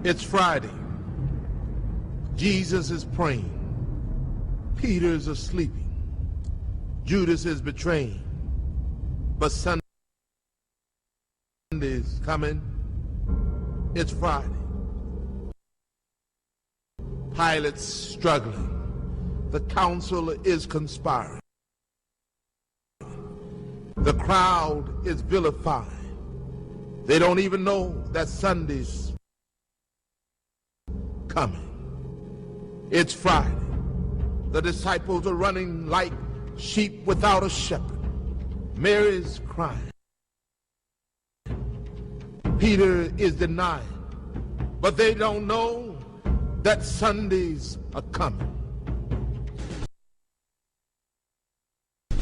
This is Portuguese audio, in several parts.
It's Friday. Jesus is praying. Peter is asleep. Judas is betraying. But Sunday is coming. It's Friday. Pilate's struggling. The council is conspiring. The crowd is vilifying. They don't even know that Sunday's coming. It's Friday. The disciples are running like sheep without a shepherd. Mary's crying. Peter is denying. But they don't know that Sundays are coming.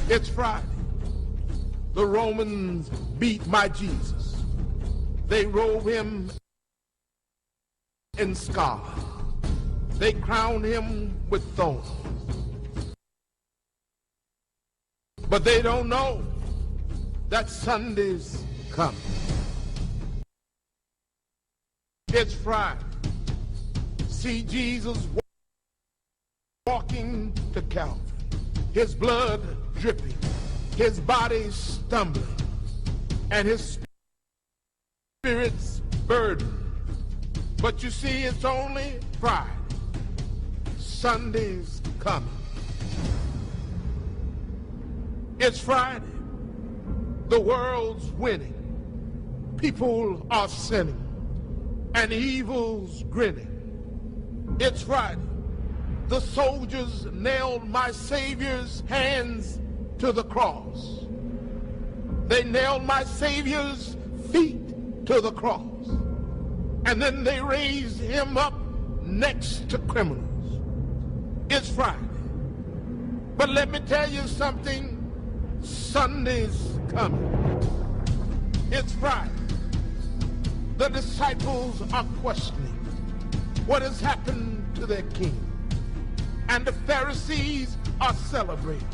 It's Friday. The Romans beat my Jesus. They robe him in scarlet. They crown him with thorns. But they don't know that Sunday's coming. It's Friday. See Jesus walking to Calvary. His blood dripping. His body stumbling. And his spirit's burdened. But you see, it's only Friday. Sunday's coming. It's Friday. The world's winning. People are sinning. And evil's grinning. It's Friday. The soldiers nailed my Savior's hands to the cross. They nailed my Savior's feet to the cross. And then they raised him up next to criminals. It's Friday. But let me tell you something. Sunday's coming. It's Friday. The disciples are questioning what has happened to their king. And the Pharisees are celebrating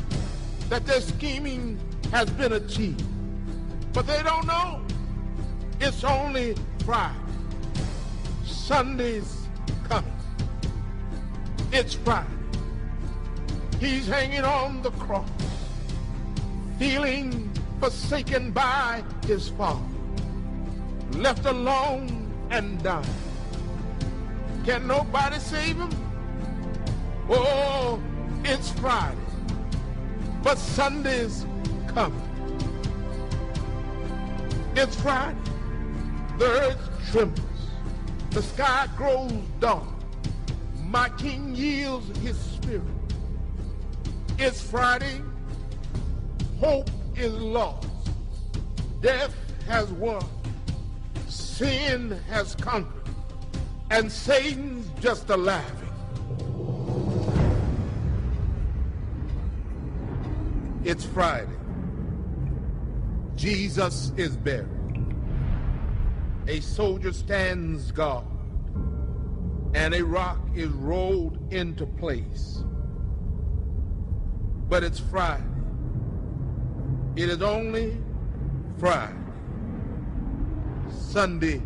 that their scheming has been achieved. But they don't know it's only Friday. Sunday's coming. It's Friday. He's hanging on the cross, feeling forsaken by his Father, left alone and dying. Can nobody save him? Oh, it's Friday, but Sunday's coming. It's Friday. The earth trembles. The sky grows dark. My King yields his spirit. It's Friday. Hope is lost. Death has won. Sin has conquered. And Satan's just laughing. It's Friday. Jesus is buried. A soldier stands guard, and a rock is rolled into place. But it's Friday. It is only Friday. Sunday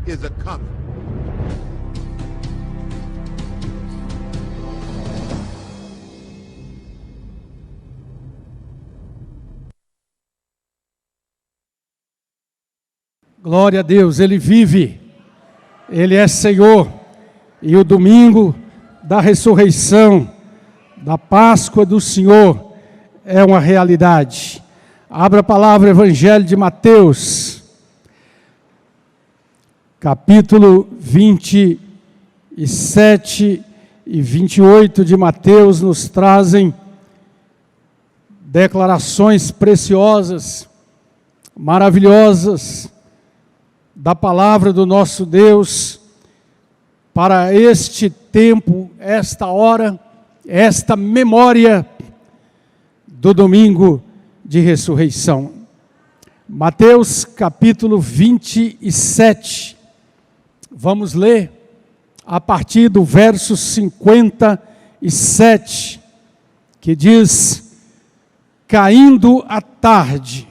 is a coming. Glória a Deus, Ele vive, Ele é Senhor, e o domingo da ressurreição, da Páscoa do Senhor, é uma realidade. Abra a palavra, Evangelho de Mateus, capítulo 27 e 28 de Mateus nos trazem declarações preciosas, maravilhosas, da palavra do nosso Deus, para este tempo, esta hora, esta memória do domingo de ressurreição. Mateus capítulo 27, vamos ler a partir do verso 57, que diz: caindo a tarde,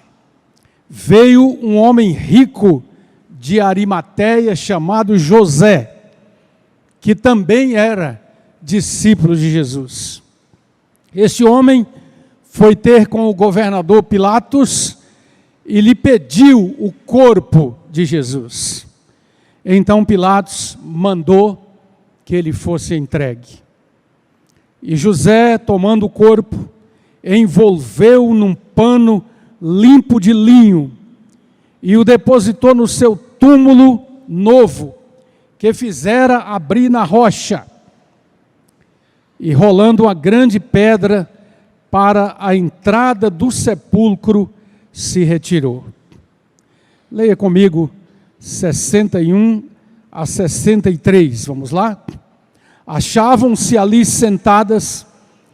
veio um homem rico de Arimateia chamado José, que também era discípulo de Jesus. Este homem foi ter com o governador Pilatos e lhe pediu o corpo de Jesus. Então Pilatos mandou que ele fosse entregue. E José, tomando o corpo, envolveu num pano limpo de linho e o depositou no seu túmulo novo, que fizera abrir na rocha, e rolando uma grande pedra para a entrada do sepulcro, se retirou. Leia comigo 61 a 63, vamos lá? Achavam-se ali sentadas,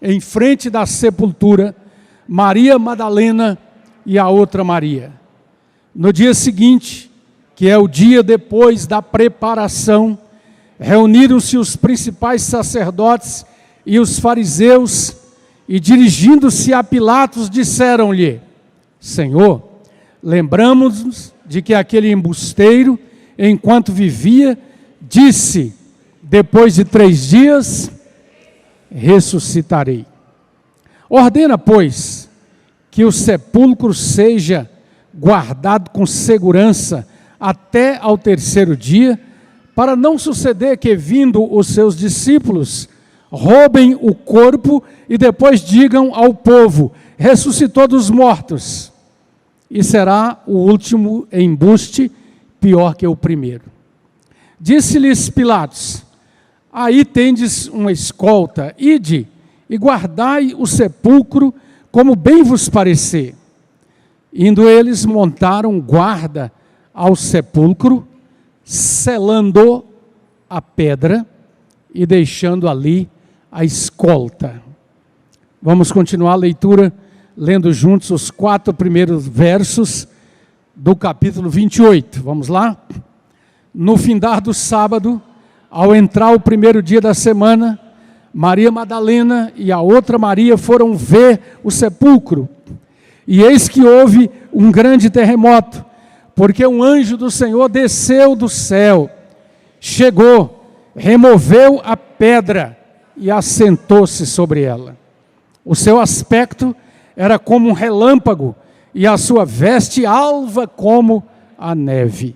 em frente da sepultura, Maria Madalena e a outra Maria. No dia seguinte, que é o dia depois da preparação, reuniram-se os principais sacerdotes e os fariseus, e dirigindo-se a Pilatos, disseram-lhe: Senhor, lembramos-nos de que aquele embusteiro, enquanto vivia, disse: depois de 3 dias, ressuscitarei. Ordena, pois, que o sepulcro seja guardado com segurança até ao 3º dia, para não suceder que, vindo os seus discípulos, roubem o corpo e depois digam ao povo: ressuscitou dos mortos. E será o último embuste pior que o primeiro. Disse-lhes Pilatos: aí tendes uma escolta, ide e guardai o sepulcro como bem vos parecer. Indo eles, montaram guarda ao sepulcro, selando a pedra e deixando ali a escolta. Vamos continuar a leitura, lendo juntos os 4 primeiros versos do capítulo 28. Vamos lá? No findar do sábado, ao entrar o 1º dia da semana, Maria Madalena e a outra Maria foram ver o sepulcro. E eis que houve um grande terremoto, porque um anjo do Senhor desceu do céu, chegou, removeu a pedra e assentou-se sobre ela. O seu aspecto era como um relâmpago, e a sua veste alva como a neve.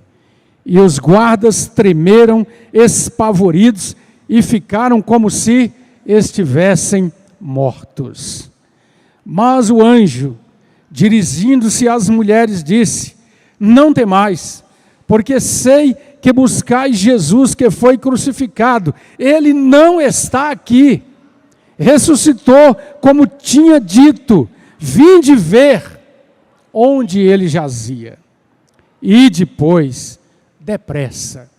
E os guardas tremeram, espavoridos, e ficaram como se estivessem mortos. Mas o anjo, dirigindo-se às mulheres, disse: não temais, porque sei que buscais Jesus que foi crucificado. Ele não está aqui, ressuscitou como tinha dito. Vinde ver onde ele jazia. Ide, pois, depressa,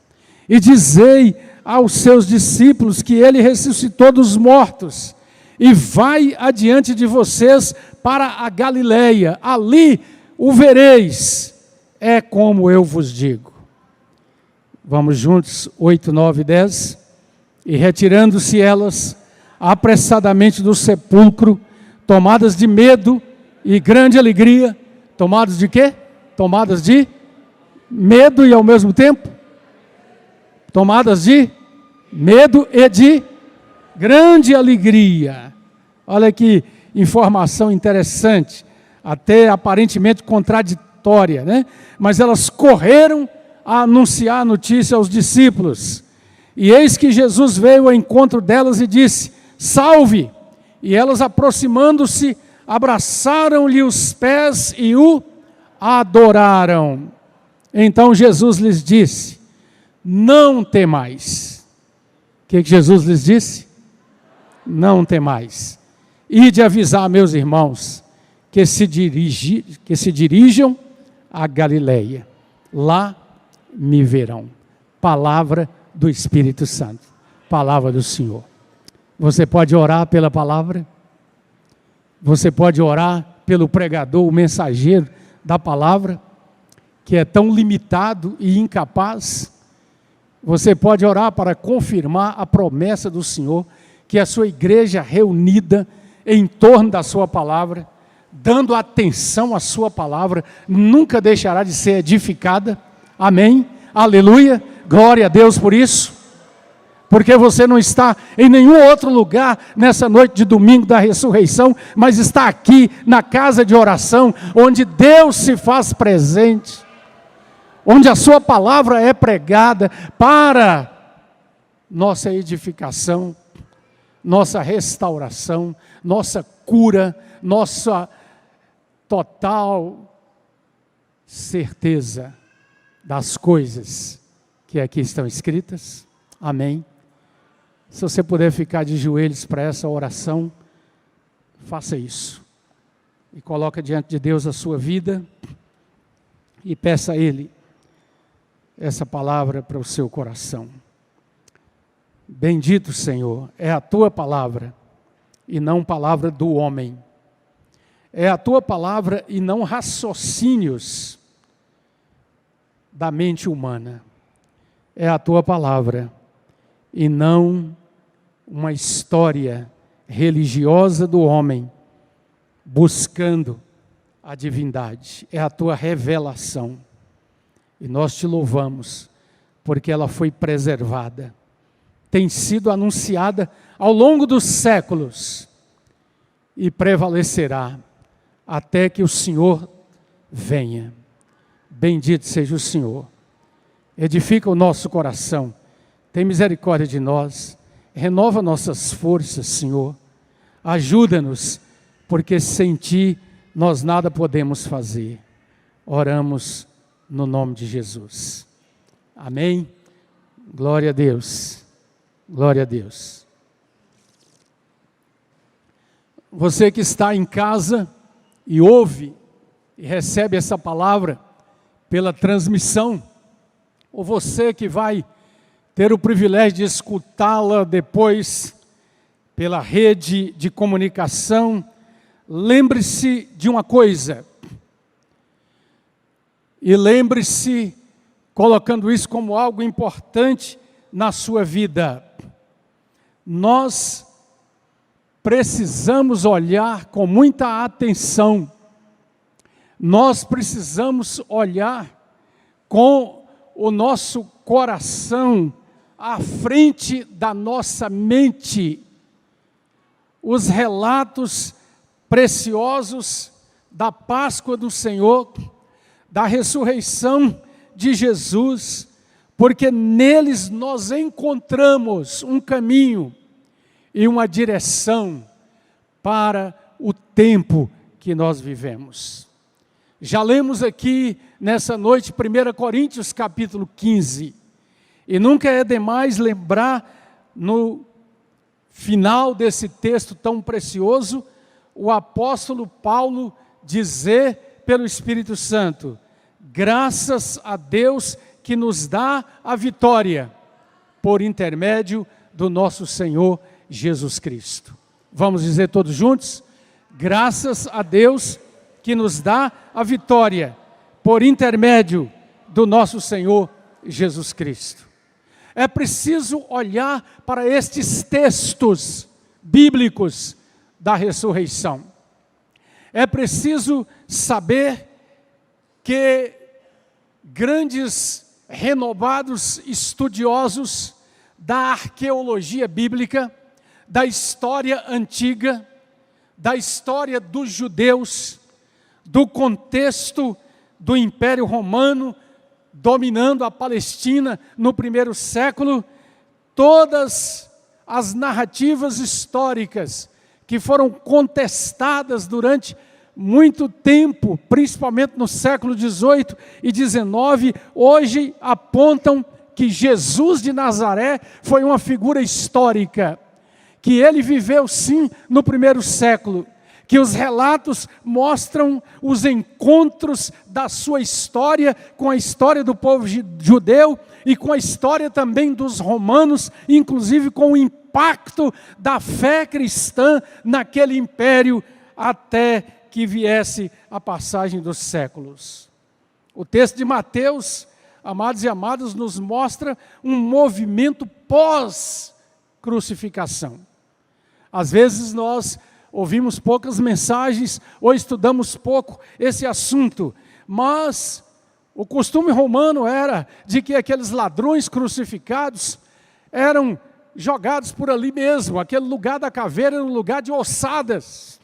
e dizei aos seus discípulos que ele ressuscitou dos mortos, e vai adiante de vocês para a Galileia, ali o vereis, é como eu vos digo. Vamos juntos, 8, 9 e 10. E retirando-se elas apressadamente do sepulcro, tomadas de medo e grande alegria. Tomadas de quê? Tomadas de medo e ao mesmo tempo? Tomadas de medo e de grande alegria. Olha que informação interessante, até aparentemente contraditória, né? Mas elas correram a anunciar a notícia aos discípulos. E eis que Jesus veio ao encontro delas e disse: salve! E elas, aproximando-se, abraçaram-lhe os pés e o adoraram. Então Jesus lhes disse: não temais. O que Jesus lhes disse? Não temais. Ide avisar meus irmãos que se dirijam a Galileia. Lá me verão. Palavra do Espírito Santo. Palavra do Senhor. Você pode orar pela palavra? Você pode orar pelo pregador, o mensageiro da palavra, que é tão limitado e incapaz? Você pode orar para confirmar a promessa do Senhor, que a sua igreja reunida em torno da sua palavra, dando atenção à sua palavra, nunca deixará de ser edificada. Amém? Aleluia, glória a Deus por isso. porque você não está em nenhum outro lugar nessa noite de domingo da ressurreição, mas está aqui na casa de oração, onde Deus se faz presente, onde a sua palavra é pregada para nossa edificação, nossa restauração, nossa cura, nossa total certeza das coisas que aqui estão escritas. Amém. Se você puder ficar de joelhos para essa oração, faça isso. E coloque diante de Deus a sua vida e peça a Ele essa palavra para o seu coração. Bendito Senhor, é a Tua palavra e não palavra do homem. É a Tua palavra e não raciocínios da mente humana. É a Tua palavra e não uma história religiosa do homem buscando a divindade. É a Tua revelação. E nós Te louvamos porque ela foi preservada. Tem sido anunciada ao longo dos séculos e prevalecerá até que o Senhor venha. Bendito seja o Senhor. Edifica o nosso coração. Tem misericórdia de nós. Renova nossas forças, Senhor. Ajuda-nos, porque sem Ti nós nada podemos fazer. Oramos no nome de Jesus. Amém. Glória a Deus. Glória a Deus. Você que está em casa e ouve e recebe essa palavra pela transmissão, ou você que vai ter o privilégio de escutá-la depois pela rede de comunicação, lembre-se de uma coisa, e lembre-se, colocando isso como algo importante na sua vida, nós precisamos olhar com muita atenção, nós precisamos olhar com o nosso coração à frente da nossa mente, os relatos preciosos da Páscoa do Senhor, da ressurreição de Jesus, porque neles nós encontramos um caminho e uma direção para o tempo que nós vivemos. Já lemos aqui nessa noite 1 Coríntios capítulo 15, e nunca é demais lembrar no final desse texto tão precioso, o apóstolo Paulo dizer pelo Espírito Santo: graças a Deus que nos dá a vitória por intermédio do nosso Senhor Jesus Cristo. Vamos dizer todos juntos? Graças a Deus que nos dá a vitória por intermédio do nosso Senhor Jesus Cristo. É preciso olhar para estes textos bíblicos da ressurreição. É preciso saber que grandes, renovados estudiosos da arqueologia bíblica, da história antiga, da história dos judeus, do contexto do Império Romano dominando a Palestina no primeiro século, todas as narrativas históricas que foram contestadas durante muito tempo, principalmente no século XVIII e XIX, hoje apontam que Jesus de Nazaré foi uma figura histórica, que ele viveu sim no primeiro século, que os relatos mostram os encontros da sua história com a história do povo judeu e com a história também dos romanos, inclusive com o impacto da fé cristã naquele império até que viesse a passagem dos séculos. O texto de Mateus, amados e amadas, nos mostra um movimento pós-crucificação. Às vezes nós ouvimos poucas mensagens ou estudamos pouco esse assunto, mas o costume romano era de que aqueles ladrões crucificados eram jogados por ali mesmo. Aquele lugar da caveira era um lugar de ossadas.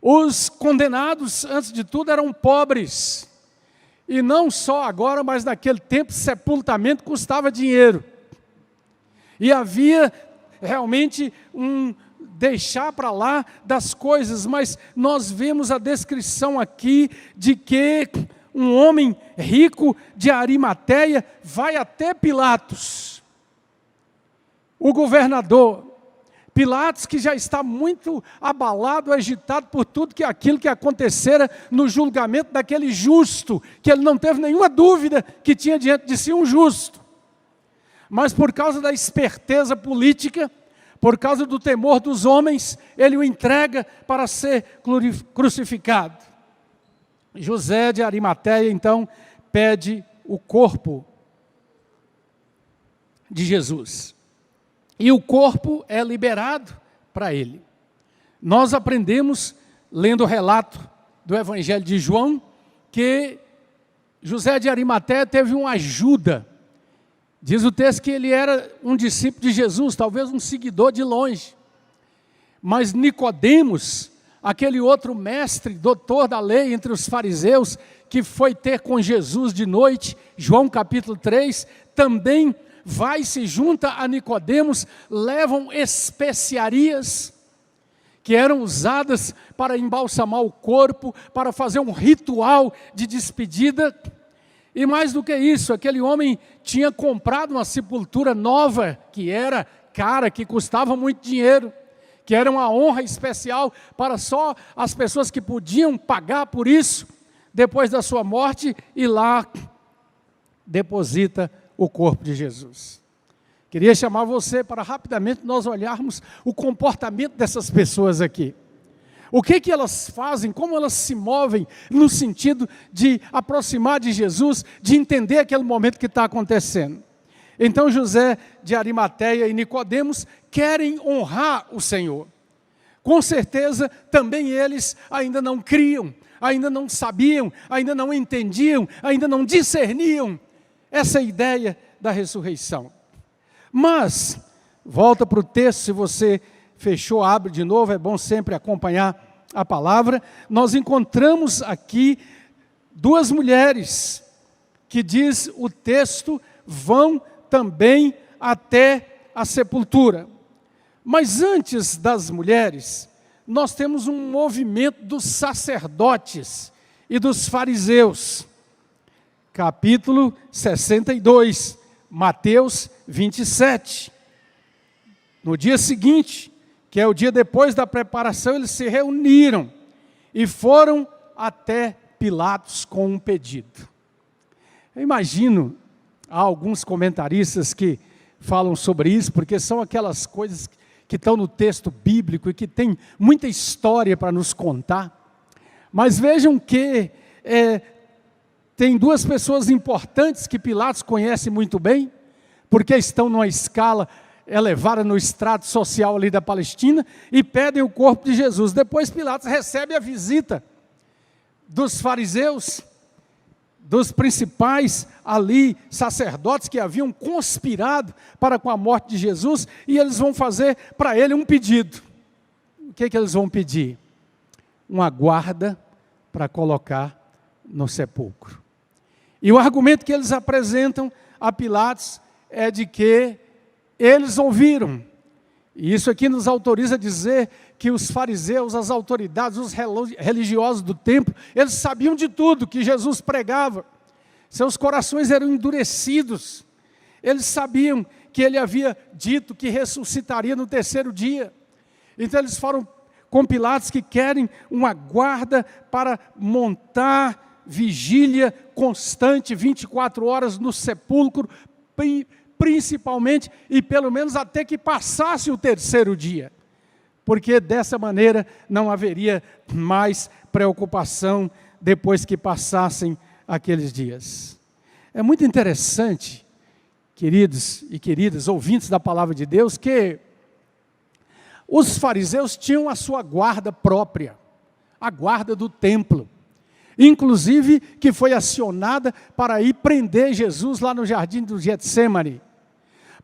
Os condenados, antes de tudo, eram pobres. E não só agora, mas naquele tempo, sepultamento custava dinheiro. E havia realmente um deixar para lá das coisas, mas nós vemos a descrição aqui de que um homem rico de Arimateia vai até Pilatos, o governador. Pilatos, que já está muito abalado, agitado por tudo aquilo que acontecera no julgamento daquele justo, que ele não teve nenhuma dúvida que tinha diante de si um justo. Mas por causa da esperteza política, por causa do temor dos homens, ele o entrega para ser crucificado. José de Arimateia, então, pede o corpo de Jesus. E o corpo é liberado para ele. Nós aprendemos, lendo o relato do Evangelho de João, que José de Arimateia teve uma ajuda. Diz o texto que ele era um discípulo de Jesus, talvez um seguidor de longe. Mas Nicodemos, aquele outro mestre, doutor da lei entre os fariseus, que foi ter com Jesus de noite, João capítulo 3, também vai, se junta a Nicodemos, levam especiarias que eram usadas para embalsamar o corpo, para fazer um ritual de despedida. E mais do que isso, aquele homem tinha comprado uma sepultura nova, que era cara, que custava muito dinheiro, que era uma honra especial para só as pessoas que podiam pagar por isso, depois da sua morte, e lá deposita o corpo de Jesus. Queria chamar você para rapidamente nós olharmos o comportamento dessas pessoas aqui. O que elas fazem, como elas se movem no sentido de aproximar de Jesus, de entender aquele momento que está acontecendo. Então José de Arimateia e Nicodemos querem honrar o Senhor. Com certeza também eles ainda não criam, ainda não sabiam, ainda não entendiam, ainda não discerniam essa ideia da ressurreição. Mas, volta para o texto, se você fechou, abre de novo, é bom sempre acompanhar a palavra. Nós encontramos aqui duas mulheres, que diz o texto, vão também até a sepultura. Mas antes das mulheres, nós temos um movimento dos sacerdotes e dos fariseus. Capítulo 62, Mateus 27. No dia seguinte, que é o dia depois da preparação, eles se reuniram e foram até Pilatos com um pedido. Eu imagino, há alguns comentaristas que falam sobre isso, porque são aquelas coisas que estão no texto bíblico e que tem muita história para nos contar. Mas vejam que tem duas pessoas importantes que Pilatos conhece muito bem, porque estão numa escala elevada no estrato social ali da Palestina, e pedem o corpo de Jesus. Depois Pilatos recebe a visita dos fariseus, dos principais ali sacerdotes que haviam conspirado para com a morte de Jesus, e eles vão fazer para ele um pedido. O que eles vão pedir? Uma guarda para colocar no sepulcro. E o argumento que eles apresentam a Pilatos é de que eles ouviram, e isso aqui nos autoriza a dizer que os fariseus, as autoridades, os religiosos do templo, eles sabiam de tudo que Jesus pregava, seus corações eram endurecidos, eles sabiam que ele havia dito que ressuscitaria no terceiro dia. Então eles foram com Pilatos que querem uma guarda para montar vigília constante, 24 horas no sepulcro, principalmente, e pelo menos até que passasse o terceiro dia, porque dessa maneira não haveria mais preocupação depois que passassem aqueles dias. É muito interessante, queridos e queridas, ouvintes da palavra de Deus, que os fariseus tinham a sua guarda própria, a guarda do templo, inclusive que foi acionada para ir prender Jesus lá no jardim do Getsêmani.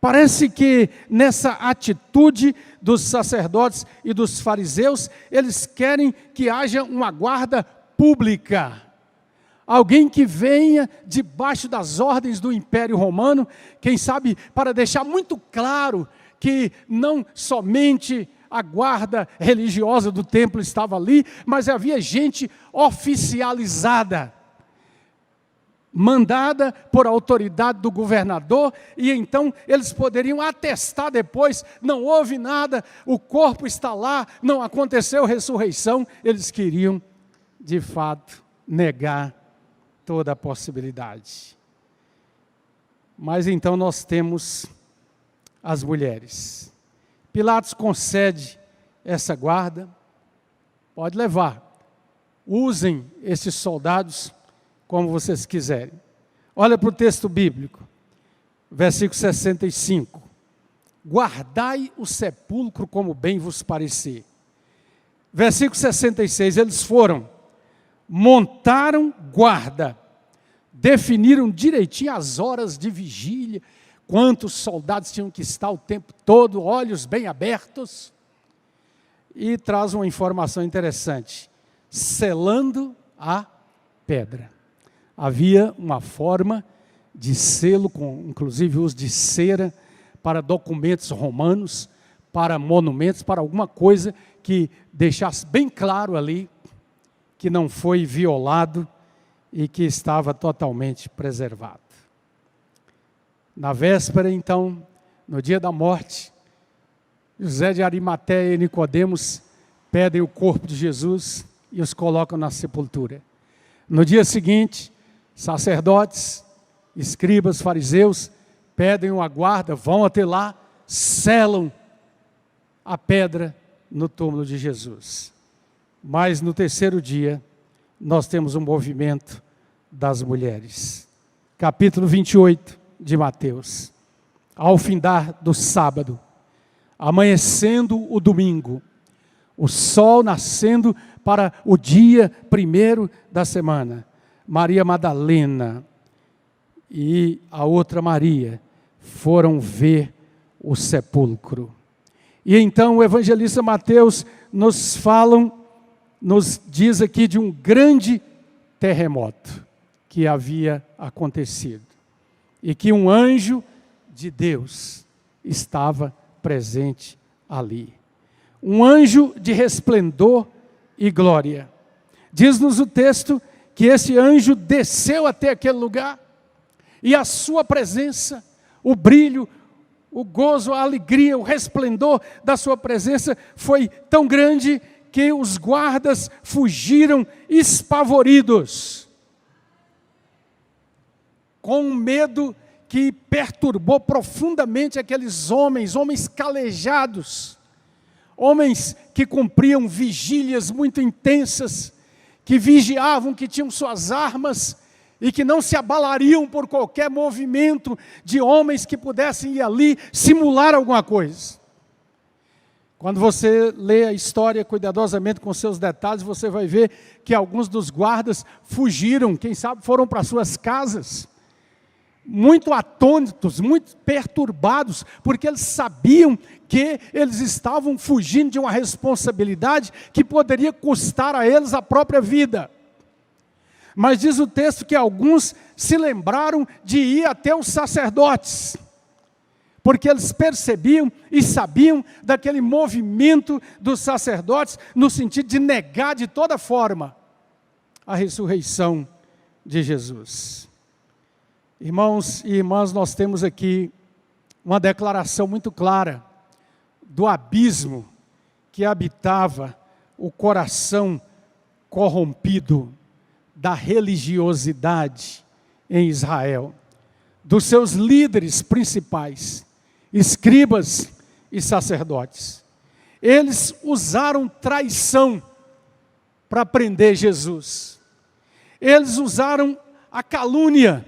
Parece que nessa atitude dos sacerdotes e dos fariseus, eles querem que haja uma guarda pública. Alguém que venha debaixo das ordens do Império Romano, quem sabe para deixar muito claro que não somente a guarda religiosa do templo estava ali, mas havia gente oficializada, mandada por autoridade do governador, e então eles poderiam atestar depois, não houve nada, o corpo está lá, não aconteceu ressurreição. Eles queriam, de fato, negar toda a possibilidade. Mas então nós temos as mulheres. Pilatos concede essa guarda, pode levar, usem esses soldados como vocês quiserem. Olha para o texto bíblico, versículo 65. Guardai o sepulcro como bem vos parecer. Versículo 66, eles foram, montaram guarda, definiram direitinho as horas de vigília, quantos soldados tinham que estar o tempo todo, olhos bem abertos, e traz uma informação interessante, selando a pedra. Havia uma forma de selo, com inclusive uso de cera, para documentos romanos, para monumentos, para alguma coisa que deixasse bem claro ali que não foi violado e que estava totalmente preservado. Na véspera, então, no dia da morte, José de Arimateia e Nicodemos pedem o corpo de Jesus e os colocam na sepultura. No dia seguinte, sacerdotes, escribas, fariseus, pedem uma guarda, vão até lá, selam a pedra no túmulo de Jesus. Mas no terceiro dia, nós temos um movimento das mulheres. Capítulo 28 de Mateus. Ao findar do sábado, amanhecendo o domingo, o sol nascendo para o dia primeiro da semana, Maria Madalena e a outra Maria foram ver o sepulcro. E então o evangelista Mateus nos diz aqui de um grande terremoto que havia acontecido. E que um anjo de Deus estava presente ali. Um anjo de resplendor e glória. Diz-nos o texto que esse anjo desceu até aquele lugar, e a sua presença, o brilho, o gozo, a alegria, o resplendor da sua presença foi tão grande que os guardas fugiram espavoridos, com um medo que perturbou profundamente aqueles homens calejados, homens que cumpriam vigílias muito intensas, que vigiavam, que tinham suas armas e que não se abalariam por qualquer movimento de homens que pudessem ir ali simular alguma coisa. Quando você lê a história cuidadosamente com seus detalhes, você vai ver que alguns dos guardas fugiram, quem sabe foram para suas casas, muito atônitos, muito perturbados, porque eles sabiam que eles estavam fugindo de uma responsabilidade que poderia custar a eles a própria vida. Mas diz o texto que alguns se lembraram de ir até os sacerdotes, porque eles percebiam e sabiam daquele movimento dos sacerdotes, no sentido de negar de toda forma a ressurreição de Jesus. Irmãos e irmãs, nós temos aqui uma declaração muito clara do abismo que habitava o coração corrompido da religiosidade em Israel, dos seus líderes principais, escribas e sacerdotes. Eles usaram traição para prender Jesus. Eles usaram a calúnia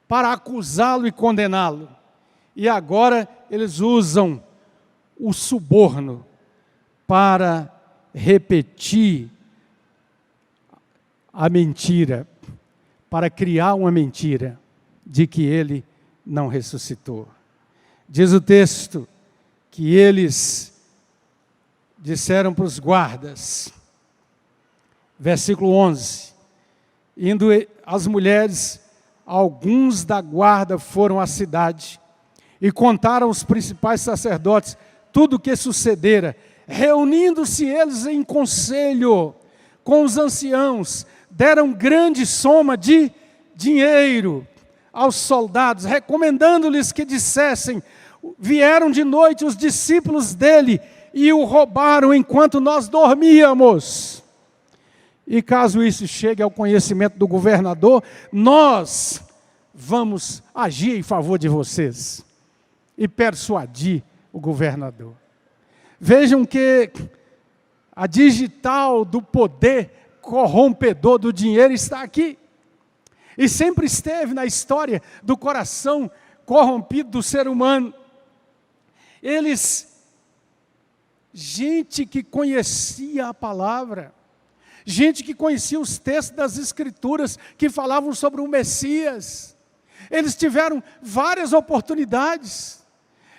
para acusá-lo e condená-lo. E agora eles usam o suborno para repetir a mentira, para criar uma mentira de que ele não ressuscitou. Diz o texto que eles disseram para os guardas, versículo 11, indo as mulheres, alguns da guarda foram à cidade e contaram aos principais sacerdotes tudo o que sucedera. Reunindo-se eles em conselho com os anciãos, deram grande soma de dinheiro aos soldados, recomendando-lhes que dissessem: vieram de noite os discípulos dele e o roubaram enquanto nós dormíamos. E caso isso chegue ao conhecimento do governador, nós vamos agir em favor de vocês e persuadir o governador. Vejam que a digital do poder corrompedor do dinheiro está aqui. E sempre esteve na história do coração corrompido do ser humano. Gente que conhecia a palavra, gente que conhecia os textos das Escrituras que falavam sobre o Messias, eles tiveram várias oportunidades.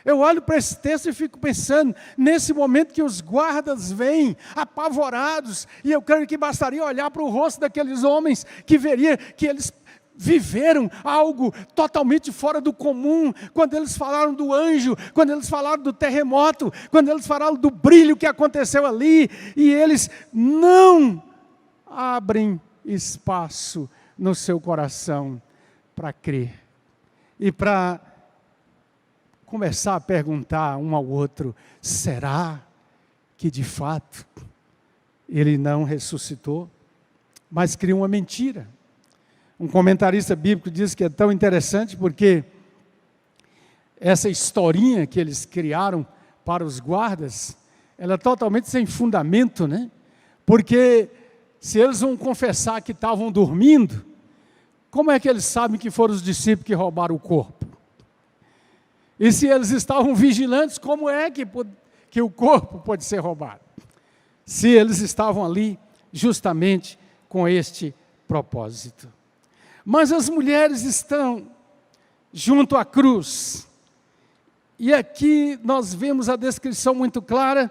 Eu olho para esse texto e fico pensando, nesse momento que os guardas vêm apavorados, e eu creio que bastaria olhar para o rosto daqueles homens, que veria que eles viveram algo totalmente fora do comum, quando eles falaram do anjo, quando eles falaram do terremoto, quando eles falaram do brilho que aconteceu ali, e eles não abrem espaço no seu coração para crer, e para começar a perguntar um ao outro: será que de fato ele não ressuscitou? Mas cria uma mentira. Um comentarista bíblico diz que é tão interessante porque essa historinha que eles criaram para os guardas, ela é totalmente sem fundamento, né? Porque se eles vão confessar que estavam dormindo, como é que eles sabem que foram os discípulos que roubaram o corpo? E se eles estavam vigilantes, como é que o corpo pode ser roubado? Se eles estavam ali justamente com este propósito. Mas as mulheres estão junto à cruz. E aqui nós vemos a descrição muito clara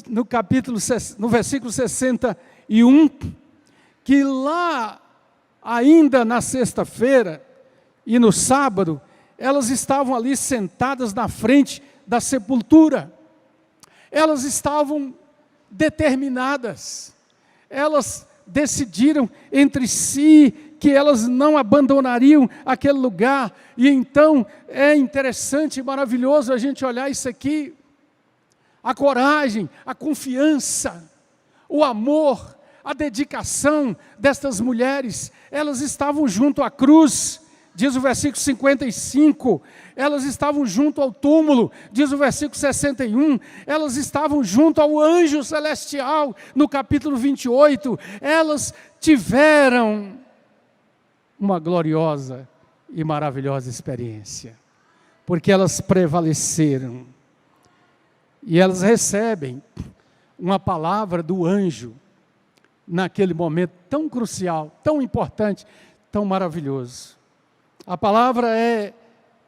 no versículo 61, que lá, ainda na sexta-feira e no sábado, elas estavam ali sentadas na frente da sepultura. Elas estavam determinadas. Elas decidiram entre si que elas não abandonariam aquele lugar. E então é interessante e maravilhoso a gente olhar isso aqui. A coragem, a confiança, o amor, a dedicação destas mulheres. Elas estavam junto à cruz, diz o versículo 55, elas estavam junto ao túmulo, diz o versículo 61, elas estavam junto ao anjo celestial, no capítulo 28, elas tiveram uma gloriosa e maravilhosa experiência, porque elas prevaleceram, e elas recebem uma palavra do anjo, naquele momento tão crucial, tão importante, tão maravilhoso. A palavra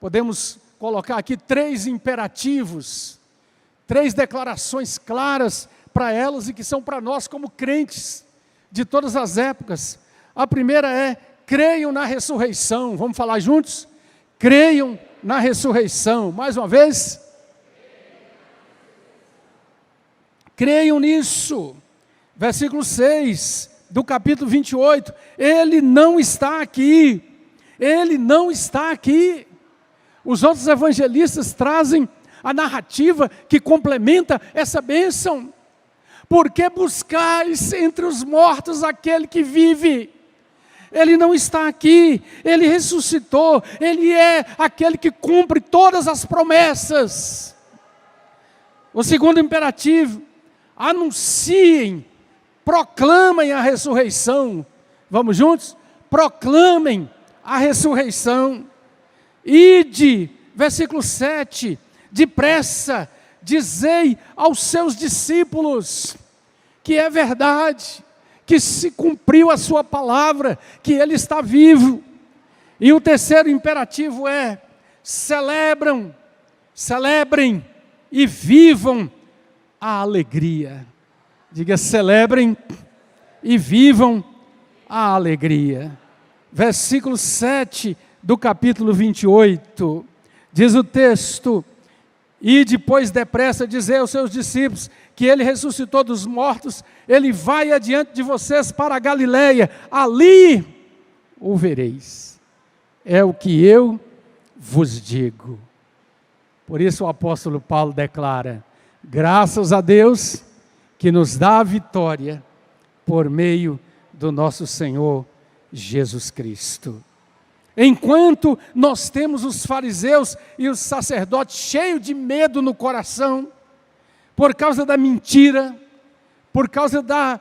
podemos colocar aqui 3 imperativos, 3 declarações claras para elas e que são para nós como crentes de todas as épocas. A primeira é: creiam na ressurreição. Vamos falar juntos? Creiam na ressurreição. Mais uma vez. Creiam nisso. Versículo 6 do capítulo 28. Ele não está aqui. Ele não está aqui. Os outros evangelistas trazem a narrativa que complementa essa bênção. Porque buscais entre os mortos aquele que vive. Ele não está aqui, ele ressuscitou, ele é aquele que cumpre todas as promessas. O segundo imperativo: anunciem, proclamem a ressurreição. Vamos juntos? Proclamem a ressurreição. Ide, versículo 7, depressa, dizei aos seus discípulos que é verdade, que se cumpriu a sua palavra, que ele está vivo. E o terceiro imperativo é: celebram celebrem e vivam a alegria. Diga, celebrem e vivam a alegria. Versículo 7 do capítulo 28, diz o texto: e depois depressa dizer aos seus discípulos que ele ressuscitou dos mortos, ele vai adiante de vocês para a Galileia, ali o vereis. É o que eu vos digo. Por isso o apóstolo Paulo declara: graças a Deus que nos dá a vitória por meio do nosso Senhor Jesus Cristo. Enquanto nós temos os fariseus e os sacerdotes cheios de medo no coração, por causa da mentira, por causa da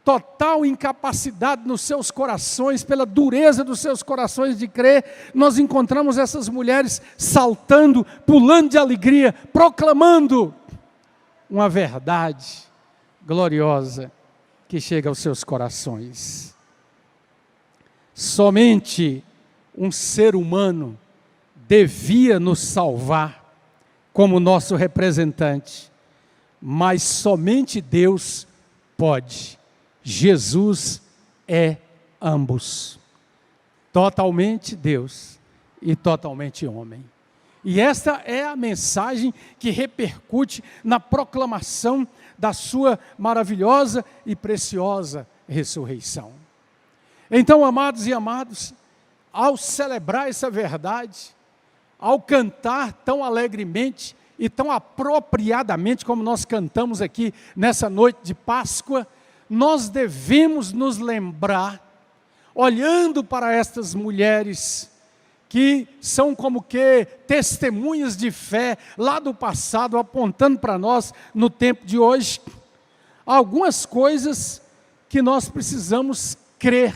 total incapacidade nos seus corações, pela dureza dos seus corações de crer, nós encontramos essas mulheres saltando, pulando de alegria, proclamando uma verdade gloriosa que chega aos seus corações. Somente um ser humano devia nos salvar como nosso representante, mas somente Deus pode. Jesus é ambos, totalmente Deus e totalmente homem. E esta é a mensagem que repercute na proclamação da sua maravilhosa e preciosa ressurreição. Então, amados e amadas, ao celebrar essa verdade, ao cantar tão alegremente e tão apropriadamente como nós cantamos aqui nessa noite de Páscoa, nós devemos nos lembrar, olhando para estas mulheres, que são como que testemunhas de fé lá do passado, apontando para nós no tempo de hoje, algumas coisas que nós precisamos crer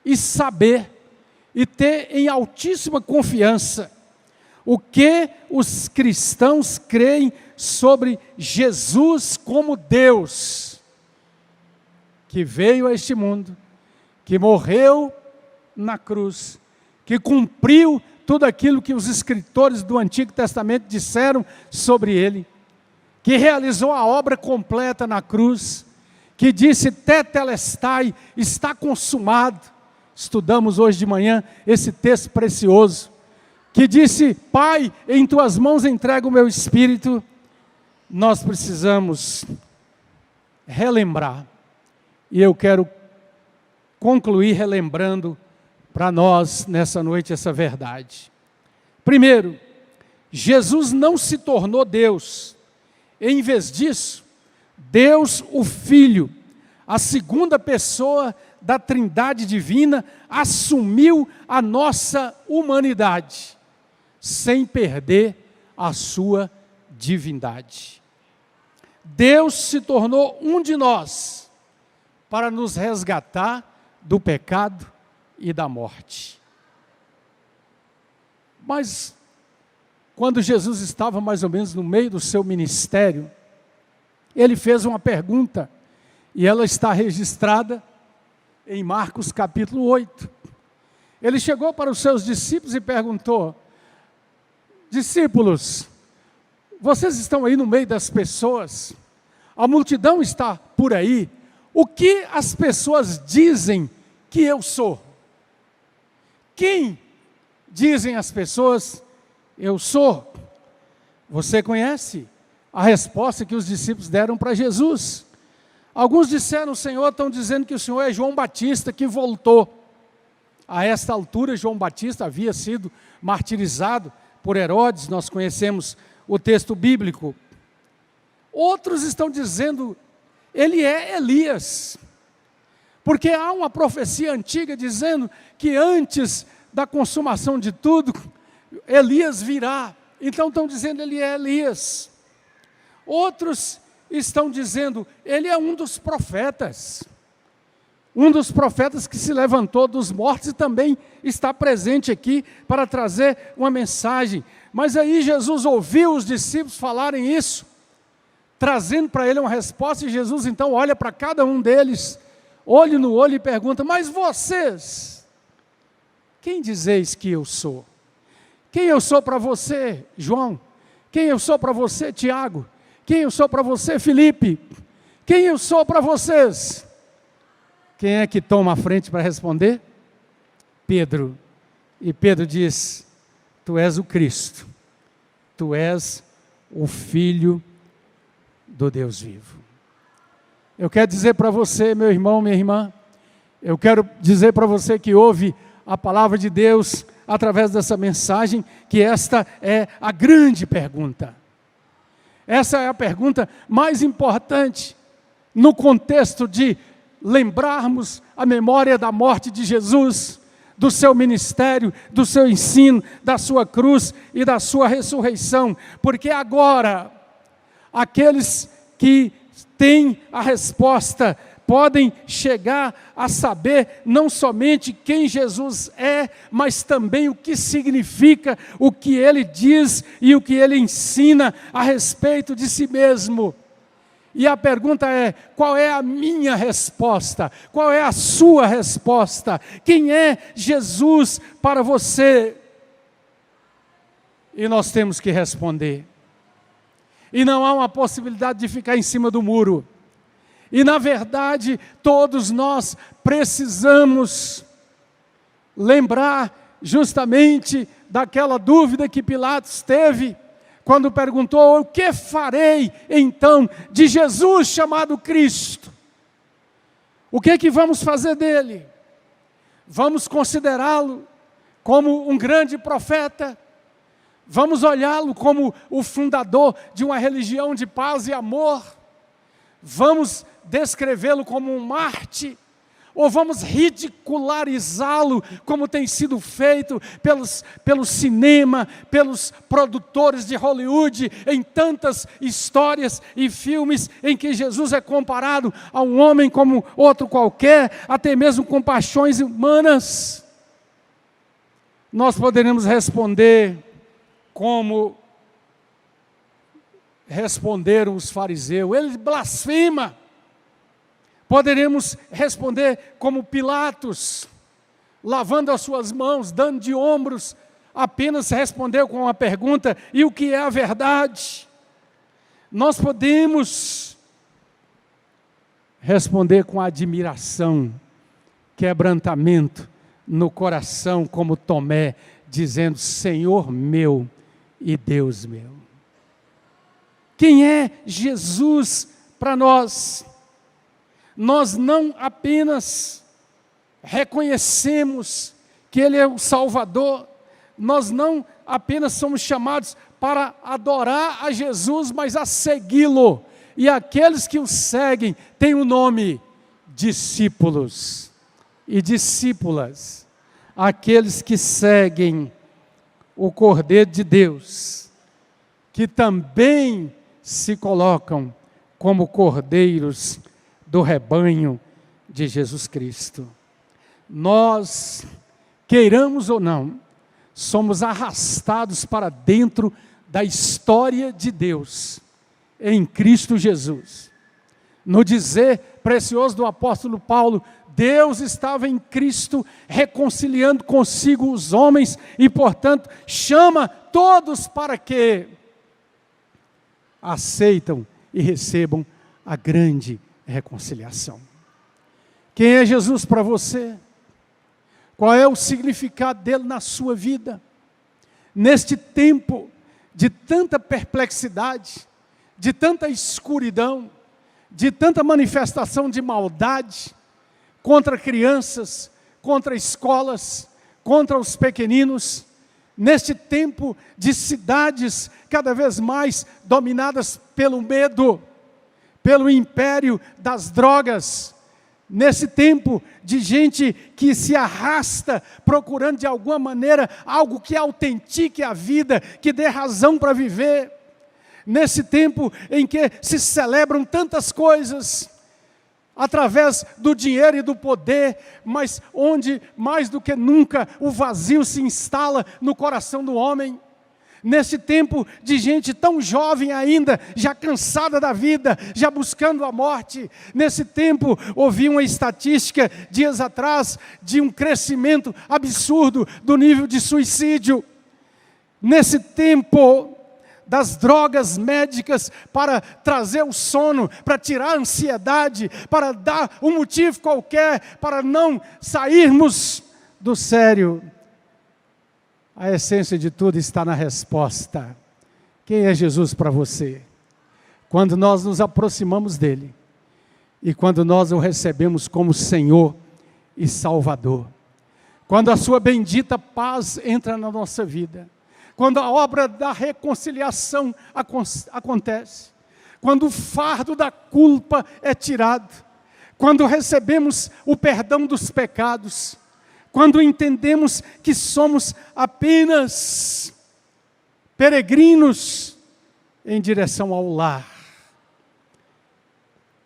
e saber e ter em altíssima confiança o que os cristãos creem sobre Jesus como Deus, que veio a este mundo, que morreu na cruz, que cumpriu tudo aquilo que os escritores do Antigo Testamento disseram sobre ele, que realizou a obra completa na cruz, que disse tetelestai, está consumado. Estudamos hoje de manhã esse texto precioso, que disse: Pai, em tuas mãos entrego o meu espírito. Nós precisamos relembrar, e eu quero concluir relembrando para nós nessa noite essa verdade. Primeiro, Jesus não se tornou Deus. Em vez disso, Deus o Filho, a segunda pessoa da Trindade divina, assumiu a nossa humanidade, sem perder a sua divindade. Deus se tornou um de nós, para nos resgatar do pecado e da morte. Mas, quando Jesus estava mais ou menos no meio do seu ministério, ele fez uma pergunta, e ela está registrada em Marcos capítulo 8. Ele chegou para os seus discípulos e perguntou: discípulos, vocês estão aí no meio das pessoas, a multidão está por aí, o que as pessoas dizem que eu sou? Quem dizem as pessoas eu sou? Você conhece a resposta que os discípulos deram para Jesus. Alguns disseram: Senhor, estão dizendo que o Senhor é João Batista que voltou. A esta altura, João Batista havia sido martirizado por Herodes, nós conhecemos o texto bíblico. Outros estão dizendo: ele é Elias, porque há uma profecia antiga dizendo que antes da consumação de tudo, Elias virá. Então estão dizendo: ele é Elias. Outros estão dizendo: ele é um dos profetas que se levantou dos mortos e também está presente aqui para trazer uma mensagem. Mas aí Jesus ouviu os discípulos falarem isso, trazendo para ele uma resposta, e Jesus então olha para cada um deles, olho no olho, e pergunta: mas vocês, quem dizeis que eu sou? Quem eu sou para você, João? Quem eu sou para você, Tiago? Quem eu sou para você, Felipe? Quem eu sou para vocês? Quem é que toma a frente para responder? Pedro. E Pedro diz: tu és o Cristo, tu és o Filho do Deus vivo. Eu quero dizer para você, meu irmão, minha irmã, eu quero dizer para você que ouve a palavra de Deus através dessa mensagem, que esta é a grande pergunta. Essa é a pergunta mais importante no contexto de lembrarmos a memória da morte de Jesus, do seu ministério, do seu ensino, da sua cruz e da sua ressurreição, porque agora aqueles que têm a resposta podem chegar a saber não somente quem Jesus é, mas também o que significa, o que ele diz e o que ele ensina a respeito de si mesmo. E a pergunta é: qual é a minha resposta? Qual é a sua resposta? Quem é Jesus para você? E nós temos que responder. E não há uma possibilidade de ficar em cima do muro. E na verdade, todos nós precisamos lembrar justamente daquela dúvida que Pilatos teve, quando perguntou: o que farei então de Jesus chamado Cristo? O que é que vamos fazer dele? Vamos considerá-lo como um grande profeta? Vamos olhá-lo como o fundador de uma religião de paz e amor? Vamos descrevê-lo como um Marte? Ou vamos ridicularizá-lo, como tem sido feito pelo cinema, pelos produtores de Hollywood, em tantas histórias e filmes em que Jesus é comparado a um homem como outro qualquer, até mesmo com paixões humanas? Nós poderemos responder como responderam os fariseus: ele blasfema. Poderemos responder como Pilatos, lavando as suas mãos, dando de ombros, apenas respondeu com uma pergunta: e o que é a verdade? Nós podemos responder com admiração, quebrantamento no coração, como Tomé, dizendo: Senhor meu e Deus meu. Quem é Jesus para nós? Nós não apenas reconhecemos que Ele é o Salvador, nós não apenas somos chamados para adorar a Jesus, mas a segui-lo. E aqueles que o seguem têm o nome discípulos e discípulas. Aqueles que seguem o Cordeiro de Deus, que também se colocam como cordeiros do rebanho de Jesus Cristo. Nós, queiramos ou não, somos arrastados para dentro da história de Deus, em Cristo Jesus. No dizer precioso do apóstolo Paulo, Deus estava em Cristo reconciliando consigo os homens e, portanto, chama todos para que aceitam e recebam a grande reconciliação. Quem é Jesus para você? Qual é o significado dele na sua vida? Neste tempo de tanta perplexidade, de tanta escuridão, de tanta manifestação de maldade contra crianças, contra escolas, contra os pequeninos, neste tempo de cidades cada vez mais dominadas pelo medo, pelo império das drogas, nesse tempo de gente que se arrasta procurando de alguma maneira algo que autentique a vida, que dê razão para viver, nesse tempo em que se celebram tantas coisas através do dinheiro e do poder, mas onde mais do que nunca o vazio se instala no coração do homem. Nesse tempo de gente tão jovem ainda, já cansada da vida, já buscando a morte. Nesse tempo, ouvi uma estatística dias atrás de um crescimento absurdo do nível de suicídio. nesse tempo das drogas médicas para trazer o sono, para tirar a ansiedade, para dar um motivo qualquer, para não sairmos do sério. A essência de tudo está na resposta. Quem é Jesus para você? Quando nós nos aproximamos dele e quando nós o recebemos como Senhor e Salvador. Quando a sua bendita paz entra na nossa vida. Quando a obra da reconciliação acontece. Quando o fardo da culpa é tirado. Quando recebemos o perdão dos pecados. Quando entendemos que somos apenas peregrinos em direção ao lar.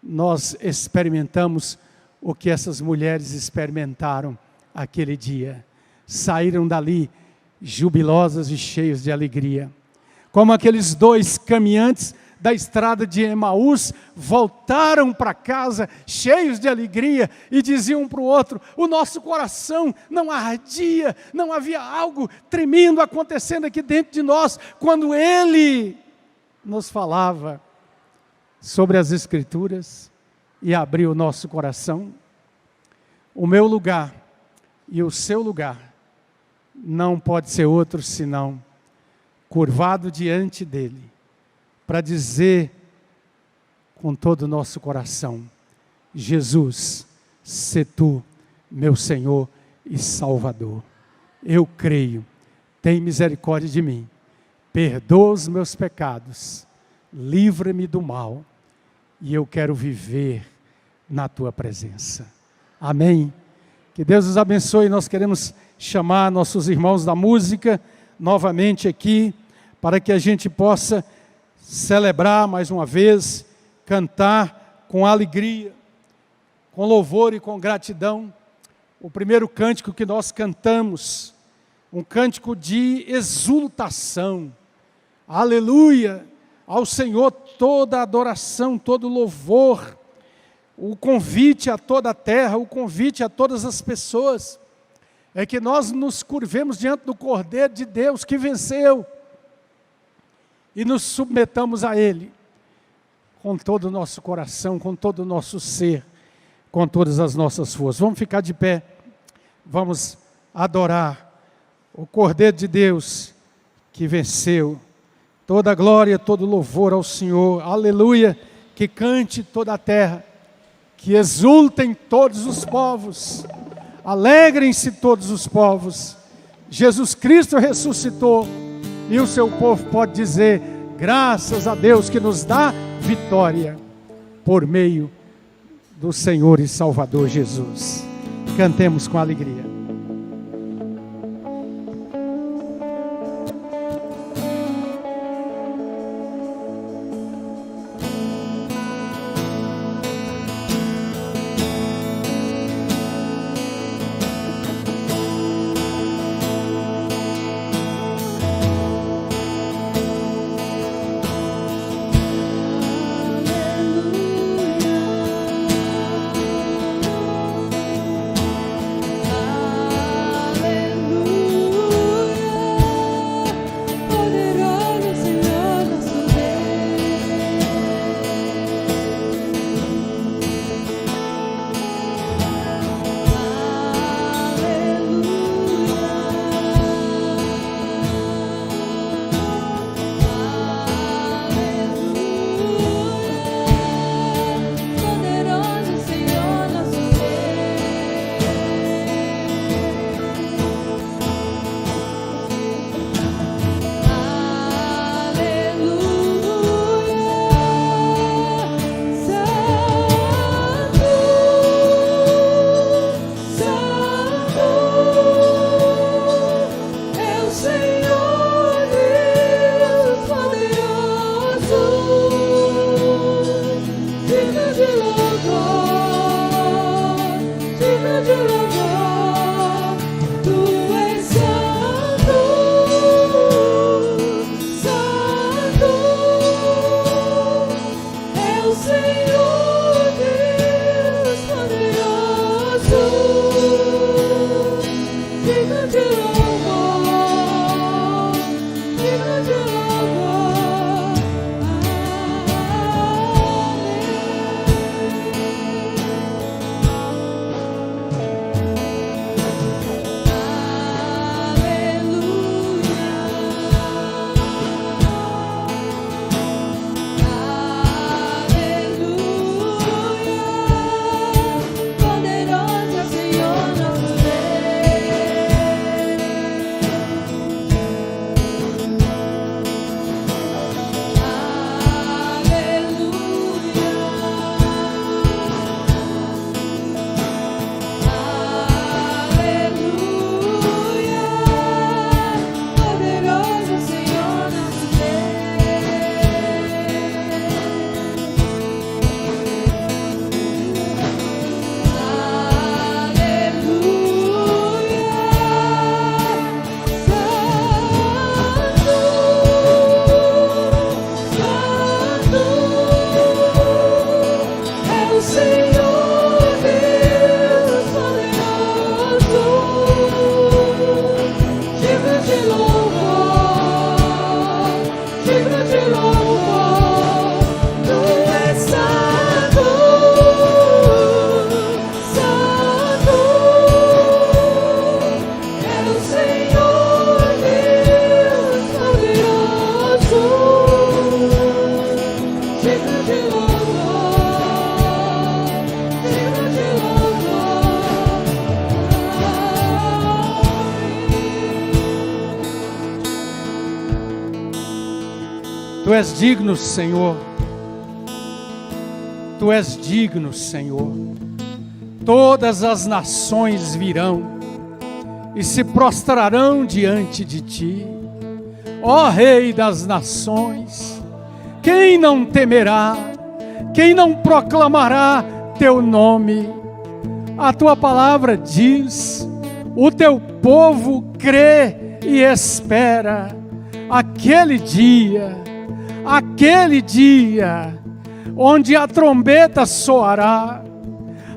Nós experimentamos o que essas mulheres experimentaram aquele dia. Saíram dali jubilosas e cheios de alegria. Como aqueles dois caminhantes da estrada de Emaús voltaram para casa cheios de alegria e diziam um para o outro: o nosso coração não ardia, não havia algo tremendo acontecendo aqui dentro de nós, quando ele nos falava sobre as Escrituras e abriu o nosso coração. O meu lugar e o seu lugar não pode ser outro senão curvado diante dele, para dizer com todo o nosso coração: Jesus, sê tu meu Senhor e Salvador. Eu creio, tem misericórdia de mim, perdoa os meus pecados, livra-me do mal, e eu quero viver na tua presença. Amém? Que Deus os abençoe. Nós queremos chamar nossos irmãos da música novamente aqui, para que a gente possa celebrar mais uma vez, cantar com alegria, com louvor e com gratidão. O primeiro cântico que nós cantamos, um cântico de exultação. Aleluia! Ao Senhor toda adoração, todo louvor, o convite a toda a terra, o convite a todas as pessoas, é que nós nos curvemos diante do Cordeiro de Deus que venceu, e nos submetamos a Ele, com todo o nosso coração, com todo o nosso ser, com todas as nossas forças. Vamos ficar de pé, vamos adorar o Cordeiro de Deus que venceu. Toda glória, todo louvor ao Senhor, aleluia, que cante toda a terra, que exultem todos os povos, alegrem-se todos os povos. Jesus Cristo ressuscitou, e o seu povo pode dizer: graças a Deus que nos dá vitória, por meio do Senhor e Salvador Jesus. Cantemos com alegria. Aleluia. Senhor Deus poderoso, digno de louvor, digno de louvor. Tu és santo, santo, é o Senhor Deus poderoso, digno de louvor, digno de louvor. Tu és digno, Senhor. Tu és digno, Senhor. Todas as nações virão e se prostrarão diante de ti. Ó Rei das nações, quem não temerá? Quem não proclamará teu nome? A tua palavra diz: o teu povo crê e espera aquele dia onde a trombeta soará,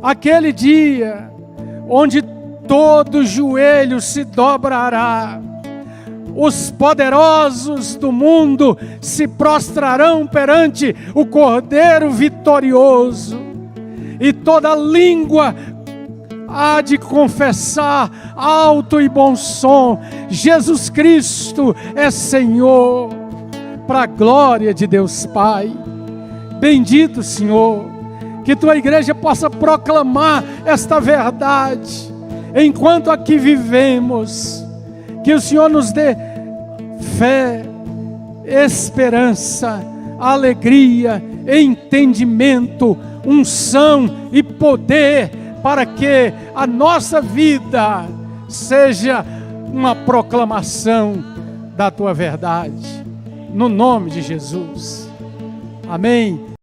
aquele dia onde todo joelho se dobrará, os poderosos do mundo se prostrarão perante o Cordeiro vitorioso, e toda língua há de confessar alto e bom som: Jesus Cristo é Senhor, para a glória de Deus Pai. Bendito Senhor, que tua igreja possa proclamar esta verdade enquanto aqui vivemos, que o Senhor nos dê fé, esperança, alegria, entendimento, unção e poder, para que a nossa vida seja uma proclamação da tua verdade, no nome de Jesus. Amém.